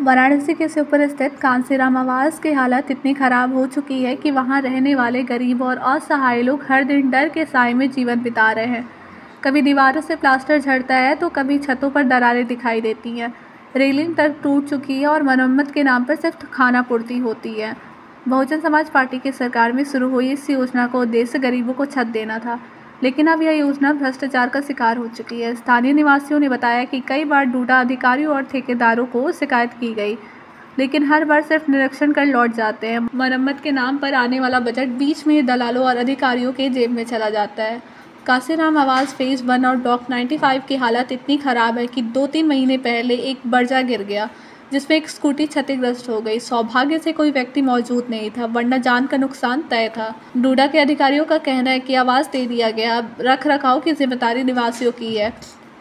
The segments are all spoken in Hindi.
वाराणसी के सिवपुर स्थित कांसीराम आवास की हालत इतनी खराब हो चुकी है कि वहां रहने वाले गरीब और असहाय लोग हर दिन डर के साए में जीवन बिता रहे हैं। कभी दीवारों से प्लास्टर झड़ता है तो कभी छतों पर दरारें दिखाई देती हैं। रेलिंग तक टूट चुकी है और मरम्मत के नाम पर सिर्फ खाना पूर्ति होती है। बहुजन समाज पार्टी की सरकार में शुरू हुई इस योजना का उद्देश्य गरीबों को छत देना था, लेकिन अब यह योजना भ्रष्टाचार का शिकार हो चुकी है। स्थानीय निवासियों ने बताया कि कई बार डूडा अधिकारियों और ठेकेदारों को शिकायत की गई, लेकिन हर बार सिर्फ निरीक्षण कर लौट जाते हैं। मरम्मत के नाम पर आने वाला बजट बीच में दलालों और अधिकारियों के जेब में चला जाता है। कांसीराम आवास फेज़ 1 और ब्लॉक 95 की हालत इतनी ख़राब है कि 2-3 महीने पहले एक बर्जा गिर गया, जिसमें एक स्कूटी क्षतिग्रस्त हो गई। सौभाग्य से कोई व्यक्ति मौजूद नहीं था, वरना जान का नुकसान तय था। डूडा के अधिकारियों का कहना है कि आवास दे दिया गया, अब रख रखाव की जिम्मेदारी निवासियों की है।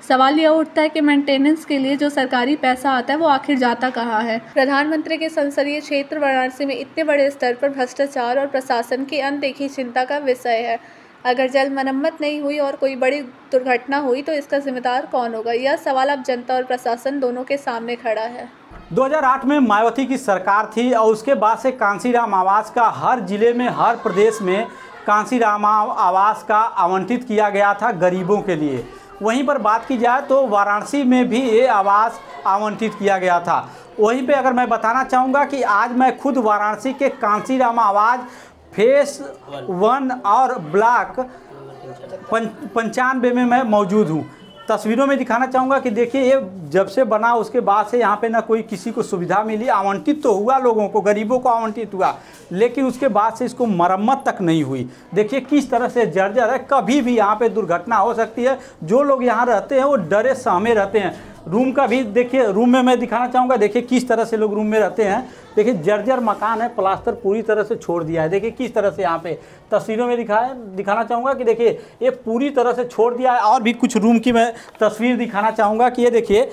सवाल यह उठता है कि मेंटेनेंस के लिए जो सरकारी पैसा आता है वो आखिर जाता कहाँ है। प्रधानमंत्री के संसदीय क्षेत्र वाराणसी में इतने बड़े स्तर पर भ्रष्टाचार और प्रशासन की अनदेखी चिंता का विषय है। अगर जल्द मरम्मत नहीं हुई और कोई बड़ी दुर्घटना हुई तो इसका जिम्मेदार कौन होगा? यह सवाल अब जनता और प्रशासन दोनों के सामने खड़ा है। 2008 में मायावती की सरकार थी और उसके बाद से कांसीराम आवास का हर जिले में, हर प्रदेश में कांसीराम आवास का आवंटित किया गया था गरीबों के लिए। वहीं पर बात की जाए तो वाराणसी में भी ये आवास आवंटित किया गया था। वहीं पे अगर मैं बताना चाहूँगा कि आज मैं खुद वाराणसी के कांसीराम आवास फेज़ 1 और ब्लॉक 95 में मैं मौजूद हूँ। तस्वीरों में दिखाना चाहूँगा कि देखिए, ये जब से बना उसके बाद से यहाँ पे ना कोई किसी को सुविधा मिली। आवंटित तो हुआ लोगों को, गरीबों को आवंटित हुआ, लेकिन उसके बाद से इसको मरम्मत तक नहीं हुई। देखिए किस तरह से जर्जर है, कभी भी यहाँ पे दुर्घटना हो सकती है। जो लोग यहाँ रहते हैं वो डरे सहमे रहते हैं। रूम का भी देखिए, रूम में मैं दिखाना चाहूँगा, देखिए किस तरह से लोग रूम में रहते हैं। देखिए जर्जर मकान है, प्लास्टर पूरी तरह से छोड़ दिया है। देखिए किस तरह से यहाँ पे तस्वीरों में दिखाना चाहूँगा कि देखिए ये पूरी तरह से छोड़ दिया है। और भी कुछ रूम की मैं तस्वीर दिखाना चाहूँगा कि ये देखिए,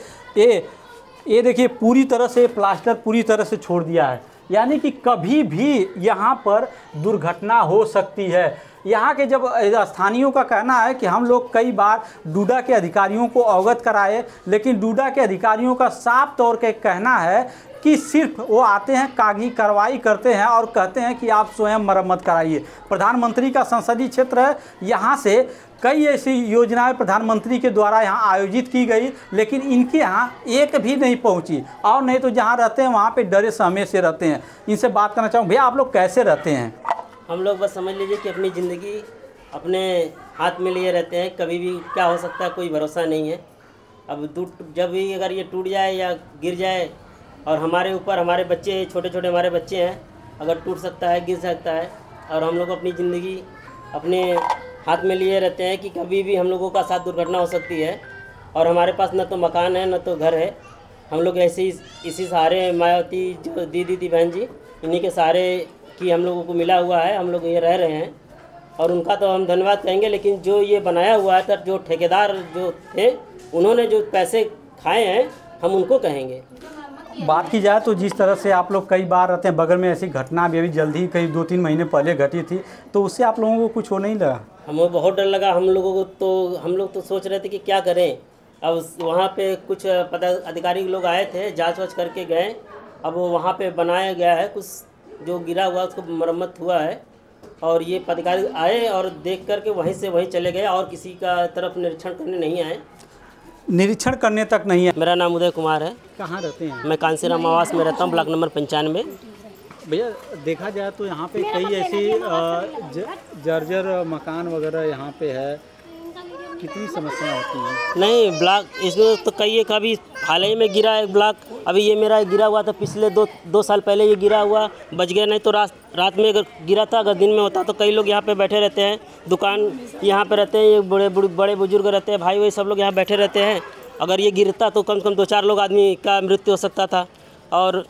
ये देखिए पूरी तरह से प्लास्टर पूरी तरह से छोड़ दिया है। यानी कि कभी भी यहाँ पर दुर्घटना हो सकती है। यहाँ के जब स्थानीयों का कहना है कि हम लोग कई बार डूडा के अधिकारियों को अवगत कराए, लेकिन डूडा के अधिकारियों का साफ तौर पे कहना है कि सिर्फ वो आते हैं, कागजी कार्रवाई करते हैं और कहते हैं कि आप स्वयं मरम्मत कराइए। प्रधानमंत्री का संसदीय क्षेत्र है, यहाँ से कई ऐसी योजनाएं प्रधानमंत्री के द्वारा यहाँ आयोजित की गई, लेकिन इनके यहाँ एक भी नहीं पहुँची। और नहीं तो जहाँ रहते हैं वहाँ पे डरे सहमे से रहते हैं। इनसे बात करना चाहूँ, भैया आप लोग कैसे रहते हैं? हम लोग बस समझ लीजिए कि अपनी ज़िंदगी अपने हाथ में लिए रहते हैं। कभी भी क्या हो सकता है कोई भरोसा नहीं है। अब जब भी अगर ये टूट जाए या गिर जाए, और हमारे ऊपर हमारे बच्चे, छोटे छोटे हमारे बच्चे हैं, अगर टूट सकता है, गिर सकता है। और हम लोग अपनी ज़िंदगी अपने हाथ में लिए रहते हैं कि कभी भी हम लोगों का साथ दुर्घटना हो सकती है। और हमारे पास न तो मकान है न तो घर है। हम लोग ऐसे ही इसी सहारे, मायावती जो दीदी थी बहन जी, इन्हीं के सहारे कि हम लोगों को मिला हुआ है, हम लोग ये रह रहे हैं। और उनका तो हम धन्यवाद कहेंगे, लेकिन जो ये बनाया हुआ है, तो जो ठेकेदार जो थे उन्होंने जो पैसे खाए हैं, हम उनको कहेंगे। बात की जाए तो जिस तरह से आप लोग कई बार रहते हैं, बगल में ऐसी घटना भी अभी जल्दी ही कई 2-3 महीने पहले घटी थी, तो उससे आप लोगों को कुछ हो नहीं लगा? हमें बहुत डर लगा। हम लोगों को तो हम लोग तो सोच रहे थे कि क्या करें। अब वहाँ पे कुछ अधिकारी लोग आए थे, जांच वाच करके गए। अब वो वहाँ पे बनाया गया है, कुछ जो गिरा हुआ उसको मरम्मत हुआ है। और ये अधिकारी आए और देख करके वहीं से वहीं चले गए, और किसी का तरफ निरीक्षण करने नहीं आए। निरीक्षण करने तक नहीं है। मेरा नाम उदय कुमार है। कहाँ रहते हैं? मैं कांसीराम आवास में रहता हूँ, ब्लॉक नंबर 95। भैया देखा जाए तो यहाँ पे कई ऐसी जर्जर मकान वगैरह यहाँ पे है, कितनी समस्याएं होती हैं? नहीं, ब्लॉक इसमें तो कई एक अभी हाल ही में गिरा है ब्लॉक। अभी ये मेरा गिरा हुआ था, पिछले दो साल पहले ये गिरा हुआ, बच गया। नहीं तो रात में अगर गिरा था, अगर दिन में होता तो कई लोग यहाँ पे बैठे रहते हैं। दुकान यहाँ पे रहते हैं, ये बड़े बुजुर्ग रहते हैं, भाई वही सब लोग यहाँ बैठे रहते हैं। अगर ये गिरता तो कम से कम 2-4 लोग आदमी का मृत्यु हो सकता था। और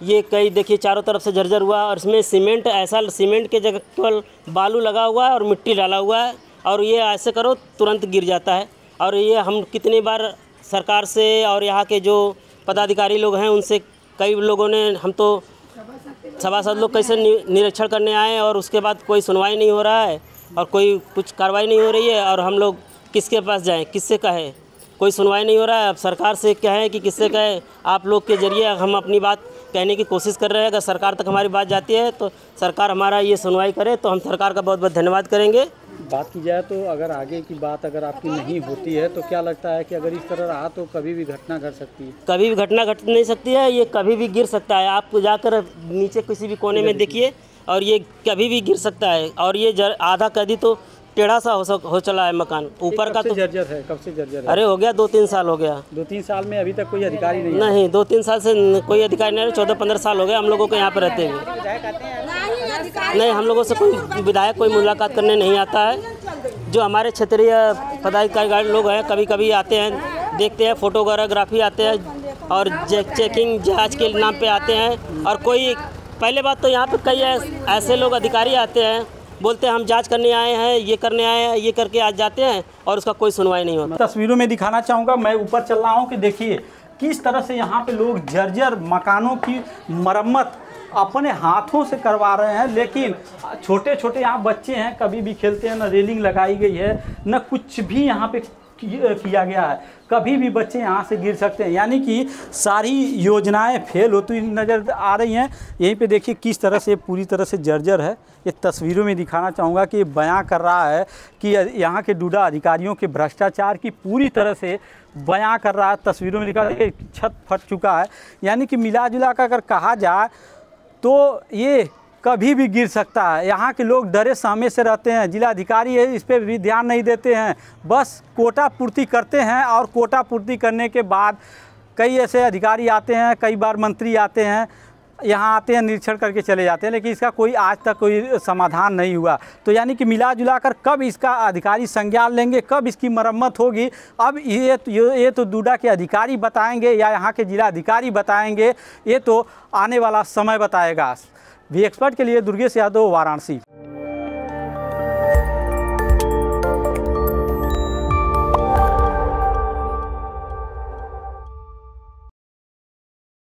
ये कई देखिए चारों तरफ से जर्जर हुआ, और इसमें सीमेंट, ऐसा सीमेंट के जगह केवल बालू लगा हुआ है और मिट्टी डाला हुआ है, और ये ऐसे करो तुरंत गिर जाता है। और ये हम कितनी बार सरकार से और यहाँ के जो पदाधिकारी लोग हैं उनसे कई लोगों ने, हम तो सभासद लोग कैसे निरीक्षण करने आए, और उसके बाद कोई सुनवाई नहीं हो रहा है और कोई कुछ कार्रवाई नहीं हो रही है। और हम लोग किसके पास जाएं, किससे कहें? कोई सुनवाई नहीं हो रहा है। अब सरकार से कहें कि किससे कहें, आप लोग के ज़रिए हम अपनी बात कहने की कोशिश कर रहे हैं। अगर सरकार तक हमारी बात जाती है तो सरकार हमारा ये सुनवाई करे तो हम सरकार का बहुत बहुत धन्यवाद करेंगे। बात की जाए तो अगर आगे की बात अगर आपकी नहीं होती है तो क्या लगता है कि अगर इस तरह रहा तो कभी भी घटना घट सकती है? कभी भी घटना घट नहीं सकती है, ये कभी भी गिर सकता है। आप जाकर नीचे किसी भी कोने में देखिए और ये कभी भी गिर सकता है। और ये आधा कदी तो टेढ़ा सा हो चला है मकान ऊपर का। तो जर्जर है, कब से जर्जर है? अरे हो गया 2-3 साल हो गया। 2-3 साल में अभी तक कोई अधिकारी नहीं? नहीं, 2-3 साल से कोई अधिकारी नहीं। 14-15 साल हो गए हम लोगों को यहाँ पर रहते हुए। नहीं, हम लोगों से कोई विधायक कोई मुलाकात करने नहीं आता है। जो हमारे क्षेत्रीय पदाधिकारी लोग हैं कभी कभी आते हैं, देखते हैं, फोटोग्राफी आते हैं और चेकिंग जांच के नाम पे आते हैं। और कोई पहले बात तो यहाँ पे कई ऐसे लोग अधिकारी आते हैं, बोलते हैं हम जांच करने आए हैं, ये करने आए हैं, ये करके आज जाते हैं और उसका कोई सुनवाई नहीं होता। तस्वीरों में दिखाना चाहूँगा, मैं ऊपर चल रहा हूँ कि देखिए किस तरह से यहाँ पे लोग जर्जर मकानों की मरम्मत अपने हाथों से करवा रहे हैं। लेकिन छोटे छोटे यहाँ बच्चे हैं, कभी भी खेलते हैं, न रेलिंग लगाई गई है न कुछ भी यहाँ पे किया गया है। कभी भी बच्चे यहाँ से गिर सकते हैं, यानी कि सारी योजनाएं फेल होती नज़र आ रही हैं। यहीं पे देखिए किस तरह से पूरी तरह से जर्जर है। ये तस्वीरों में दिखाना चाहूँगा कि ये बयां कर रहा है कि यहाँ के डूडा अधिकारियों के भ्रष्टाचार की पूरी तरह से बयां कर रहा है। तस्वीरों में दिखा छत फट चुका है, यानी कि मिला जुला कर अगर कहा जाए तो ये कभी भी गिर सकता है। यहाँ के लोग डरे सहमे से रहते हैं। जिला अधिकारी है इस पर भी ध्यान नहीं देते हैं, बस कोटा पूर्ति करते हैं। और कोटा पूर्ति करने के बाद कई ऐसे अधिकारी आते हैं, कई बार मंत्री आते हैं, यहाँ आते हैं, निरीक्षण करके चले जाते हैं, लेकिन इसका कोई आज तक कोई समाधान नहीं हुआ। तो यानी कि मिला जुला कर कब इसका अधिकारी संज्ञान लेंगे, कब इसकी मरम्मत होगी, अब ये तो डूडा के अधिकारी बताएंगे या यहाँ के जिला अधिकारी बताएंगे, ये तो आने वाला समय बताएगा। वी एक्सपर्ट के लिए दुर्गेश यादव, वाराणसी।